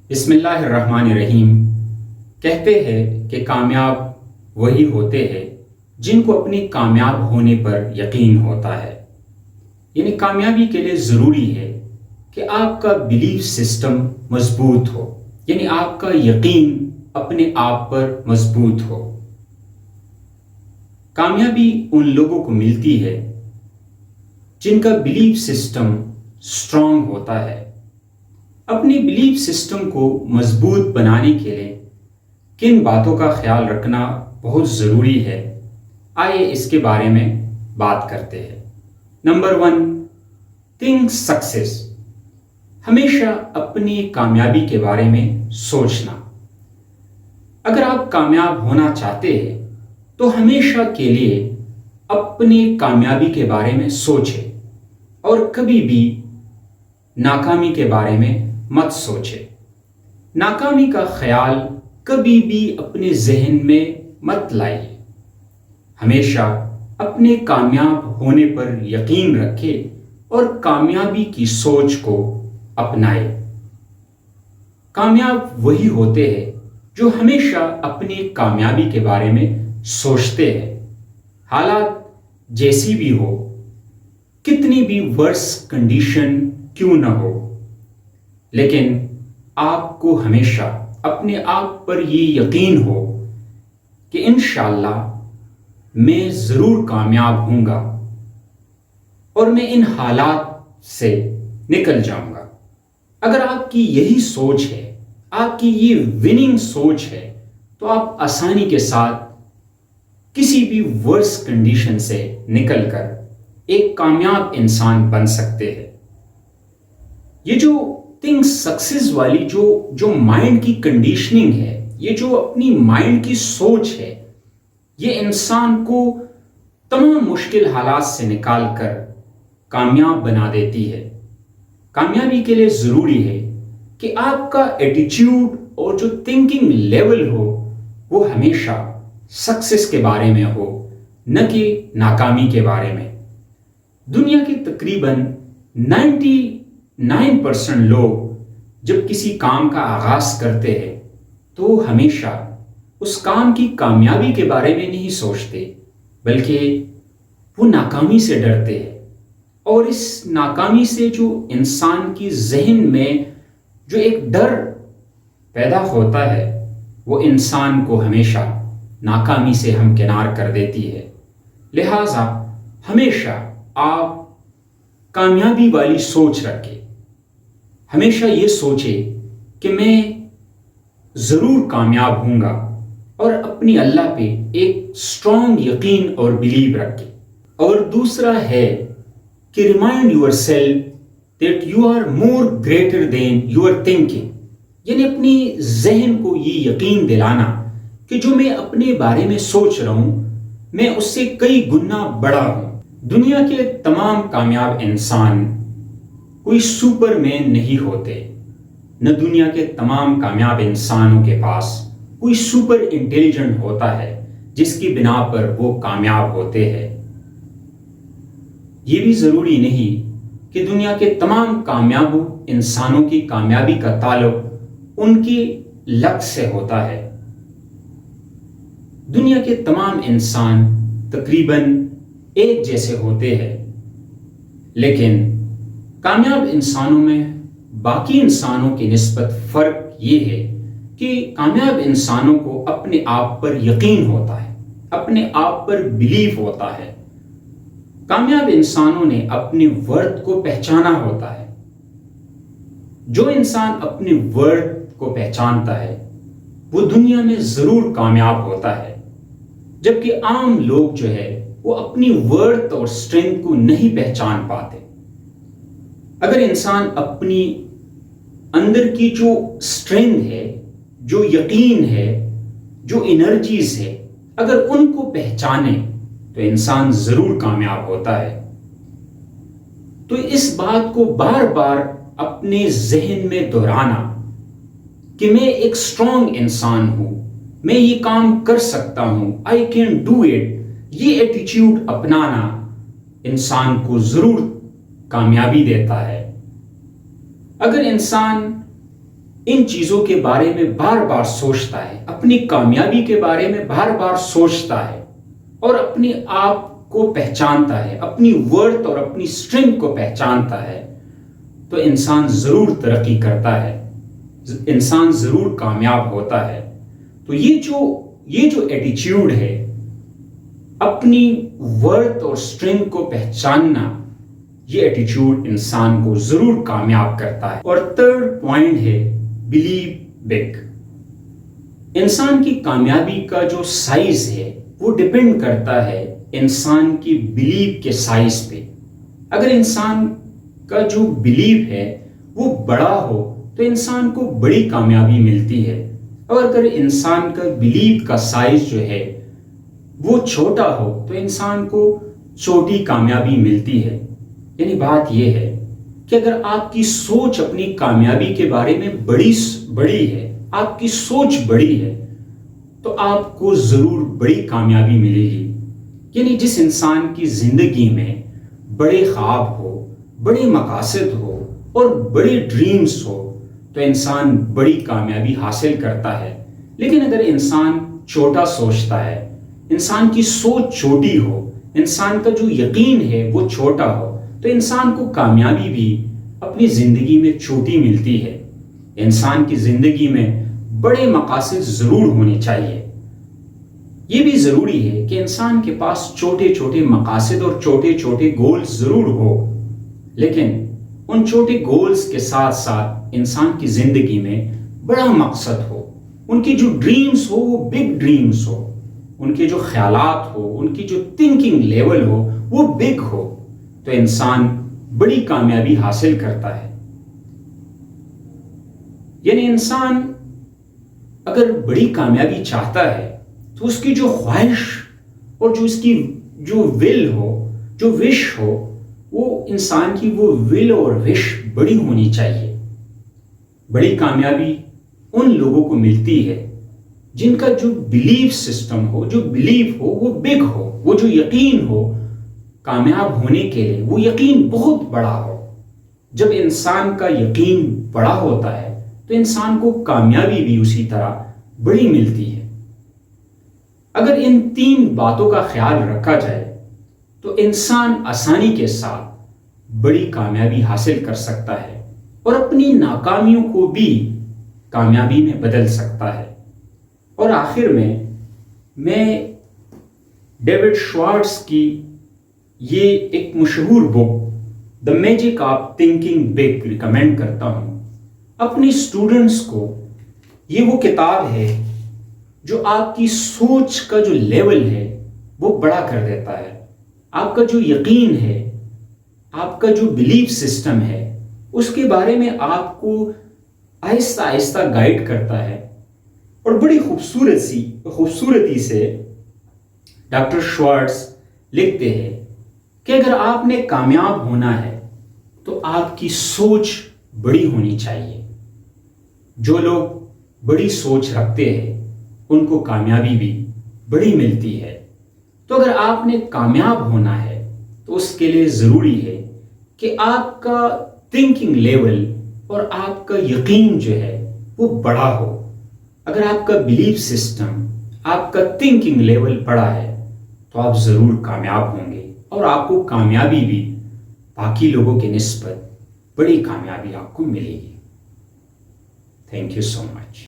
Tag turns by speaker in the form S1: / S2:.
S1: بسم اللہ الرحمن الرحیم۔ کہتے ہیں کہ کامیاب وہی ہوتے ہیں جن کو اپنی کامیاب ہونے پر یقین ہوتا ہے۔ یعنی کامیابی کے لیے ضروری ہے کہ آپ کا بلیف سسٹم مضبوط ہو، یعنی آپ کا یقین اپنے آپ پر مضبوط ہو۔ کامیابی ان لوگوں کو ملتی ہے جن کا بلیف سسٹم اسٹرانگ ہوتا ہے۔ اپنی بلیف سسٹم کو مضبوط بنانے کے لیے کن باتوں کا خیال رکھنا بہت ضروری ہے، آئیے اس کے بارے میں بات کرتے ہیں۔ Number 1، think success. ہمیشہ اپنی کامیابی کے بارے میں سوچنا۔ اگر آپ کامیاب ہونا چاہتے ہیں تو ہمیشہ کے لیے اپنی کامیابی کے بارے میں سوچیں اور کبھی بھی ناکامی کے بارے میں مت سوچیں۔ ناکامی کا خیال کبھی بھی اپنے ذہن میں مت لائیے۔ ہمیشہ اپنے کامیاب ہونے پر یقین رکھیں اور کامیابی کی سوچ کو اپنائیں۔ کامیاب وہی ہوتے ہیں جو ہمیشہ اپنی کامیابی کے بارے میں سوچتے ہیں، حالات جیسی بھی ہو، کتنی بھی ورس کنڈیشن کیوں نہ ہو، لیکن آپ کو ہمیشہ اپنے آپ پر یہ یقین ہو کہ انشاءاللہ میں ضرور کامیاب ہوں گا اور میں ان حالات سے نکل جاؤں گا۔ اگر آپ کی یہی سوچ ہے، آپ کی یہ وننگ سوچ ہے، تو آپ آسانی کے ساتھ کسی بھی ورس کنڈیشن سے نکل کر ایک کامیاب انسان بن سکتے ہیں۔ یہ جو تھنک سکسیس والی جو مائنڈ کی کنڈیشننگ ہے، یہ جو اپنی مائنڈ کی سوچ ہے، یہ انسان کو تمام مشکل حالات سے نکال کر کامیاب بنا دیتی ہے۔ کامیابی کے لیے ضروری ہے کہ آپ کا ایٹیٹیوڈ اور جو تھنکنگ لیول ہو وہ ہمیشہ سکسیس کے بارے میں ہو، نہ کہ ناکامی کے بارے میں۔ دنیا کے تقریباً 99% لوگ جب کسی کام کا آغاز کرتے ہیں تو ہمیشہ اس کام کی کامیابی کے بارے میں نہیں سوچتے، بلکہ وہ ناکامی سے ڈرتے ہیں۔ اور اس ناکامی سے جو انسان کی ذہن میں جو ایک ڈر پیدا ہوتا ہے، وہ انسان کو ہمیشہ ناکامی سے ہمکنار کر دیتی ہے۔ لہٰذا ہمیشہ آپ کامیابی والی سوچ رکھیں۔ ہمیشہ یہ سوچیں کہ میں ضرور کامیاب ہوں گا اور اپنی اللہ پہ ایک اسٹرانگ یقین اور بلیو رکھیں۔ اور دوسرا ہے کہ remind your self that you are more greater than your thinking, یعنی اپنی ذہن کو یہ یقین دلانا کہ جو میں اپنے بارے میں سوچ رہا ہوں میں اس سے کئی گنا بڑا ہوں۔ دنیا کے تمام کامیاب انسان کوئی سپر مین نہیں ہوتے، نہ دنیا کے تمام کامیاب انسانوں کے پاس کوئی سپر انٹیلیجنٹ ہوتا ہے جس کی بنا پر وہ کامیاب ہوتے ہیں۔ یہ بھی ضروری نہیں کہ دنیا کے تمام کامیاب انسانوں کی کامیابی کا تعلق ان کی لک سے ہوتا ہے۔ دنیا کے تمام انسان تقریباً ایک جیسے ہوتے ہیں، لیکن کامیاب انسانوں میں باقی انسانوں کی نسبت فرق یہ ہے کہ کامیاب انسانوں کو اپنے آپ پر یقین ہوتا ہے، اپنے آپ پر بلیف ہوتا ہے۔ کامیاب انسانوں نے اپنے ورتھ کو پہچانا ہوتا ہے۔ جو انسان اپنے ورتھ کو پہچانتا ہے وہ دنیا میں ضرور کامیاب ہوتا ہے، جبکہ عام لوگ جو ہے وہ اپنی ورتھ اور اسٹرینتھ کو نہیں پہچان پاتے۔ اگر انسان اپنی اندر کی جو اسٹرینتھ ہے، جو یقین ہے، جو انرجیز ہے، اگر ان کو پہچانے تو انسان ضرور کامیاب ہوتا ہے۔ تو اس بات کو بار بار اپنے ذہن میں دہرانا کہ میں ایک اسٹرانگ انسان ہوں، میں یہ کام کر سکتا ہوں، آئی کین ڈو اٹ، یہ ایٹیٹیوڈ اپنانا انسان کو ضرور کامیابی دیتا ہے۔ اگر انسان ان چیزوں کے بارے میں بار بار سوچتا ہے، اپنی کامیابی کے بارے میں بار بار سوچتا ہے اور اپنے آپ کو پہچانتا ہے، اپنی ورتھ اور اپنی اسٹرینتھ کو پہچانتا ہے، تو انسان ضرور ترقی کرتا ہے، انسان ضرور کامیاب ہوتا ہے۔ تو یہ جو ایٹیچیوڈ ہے، اپنی ورتھ اور اسٹرینتھ کو پہچاننا، یہ ایٹیچیوڈ انسان کو ضرور کامیاب کرتا ہے۔ اور تھرڈ پوائنٹ ہے بلیو بگ۔ انسان کی کامیابی کا جو سائز ہے وہ ڈیپینڈ کرتا ہے انسان کی بلیو کے سائز پہ۔ اگر انسان کا جو بلیو ہے وہ بڑا ہو تو انسان کو بڑی کامیابی ملتی ہے، اور اگر انسان کا بلیو کا سائز جو ہے وہ چھوٹا ہو تو انسان کو چھوٹی کامیابی ملتی ہے۔ یعنی بات یہ ہے کہ اگر آپ کی سوچ اپنی کامیابی کے بارے میں بڑی ہے، آپ کی سوچ بڑی ہے، تو آپ کو ضرور بڑی کامیابی ملے گی۔ یعنی جس انسان کی زندگی میں بڑے خواب ہو، بڑے مقاصد ہو اور بڑے ڈریمز ہو تو انسان بڑی کامیابی حاصل کرتا ہے۔ لیکن اگر انسان چھوٹا سوچتا ہے، انسان کی سوچ چھوٹی ہو، انسان کا جو یقین ہے وہ چھوٹا ہو، تو انسان کو کامیابی بھی اپنی زندگی میں چھوٹی ملتی ہے۔ انسان کی زندگی میں بڑے مقاصد ضرور ہونے چاہیے۔ یہ بھی ضروری ہے کہ انسان کے پاس چھوٹے چھوٹے مقاصد اور چھوٹے چھوٹے گولز ضرور ہو، لیکن ان چھوٹے گولز کے ساتھ ساتھ انسان کی زندگی میں بڑا مقصد ہو، ان کی جو ڈریمز ہو وہ بگ ڈریمز ہو، ان کے جو خیالات ہو، ان کی جو تھنکنگ لیول ہو وہ بگ ہو، تو انسان بڑی کامیابی حاصل کرتا ہے۔ یعنی انسان اگر بڑی کامیابی چاہتا ہے تو اس کی جو خواہش اور جو اس کی جو ول ہو، جو وش ہو، وہ انسان کی وہ ول اور وش بڑی ہونی چاہیے۔ بڑی کامیابی ان لوگوں کو ملتی ہے جن کا جو بلیف سسٹم ہو، جو بلیف ہو وہ بگ ہو، وہ جو یقین ہو کامیاب ہونے کے لیے وہ یقین بہت بڑا ہو۔ جب انسان کا یقین بڑا ہوتا ہے تو انسان کو کامیابی بھی اسی طرح بڑی ملتی ہے۔ اگر ان تین باتوں کا خیال رکھا جائے تو انسان آسانی کے ساتھ بڑی کامیابی حاصل کر سکتا ہے اور اپنی ناکامیوں کو بھی کامیابی میں بدل سکتا ہے۔ اور آخر میں ڈیوڈ شوارٹز کی یہ ایک مشہور book the magic of thinking big recommend کرتا ہوں اپنی اسٹوڈنٹس کو۔ یہ وہ کتاب ہے جو آپ کی سوچ کا جو لیول ہے وہ بڑا کر دیتا ہے، آپ کا جو یقین ہے، آپ کا جو بلیف سسٹم ہے اس کے بارے میں آپ کو آہستہ آہستہ گائیڈ کرتا ہے۔ اور بڑی خوبصورتی سے ڈاکٹر شوارٹز لکھتے ہیں کہ اگر آپ نے کامیاب ہونا ہے تو آپ کی سوچ بڑی ہونی چاہیے۔ جو لوگ بڑی سوچ رکھتے ہیں ان کو کامیابی بھی بڑی ملتی ہے۔ تو اگر آپ نے کامیاب ہونا ہے تو اس کے لیے ضروری ہے کہ آپ کا تھنکنگ لیول اور آپ کا یقین جو ہے وہ بڑا ہو۔ اگر آپ کا بلیف سسٹم، آپ کا تھنکنگ لیول بڑا ہے تو آپ ضرور کامیاب ہوں گے، اور آپ کو کامیابی بھی باقی لوگوں کی نسبت بڑی کامیابی آپ کو ملے گی۔ Thank you so much.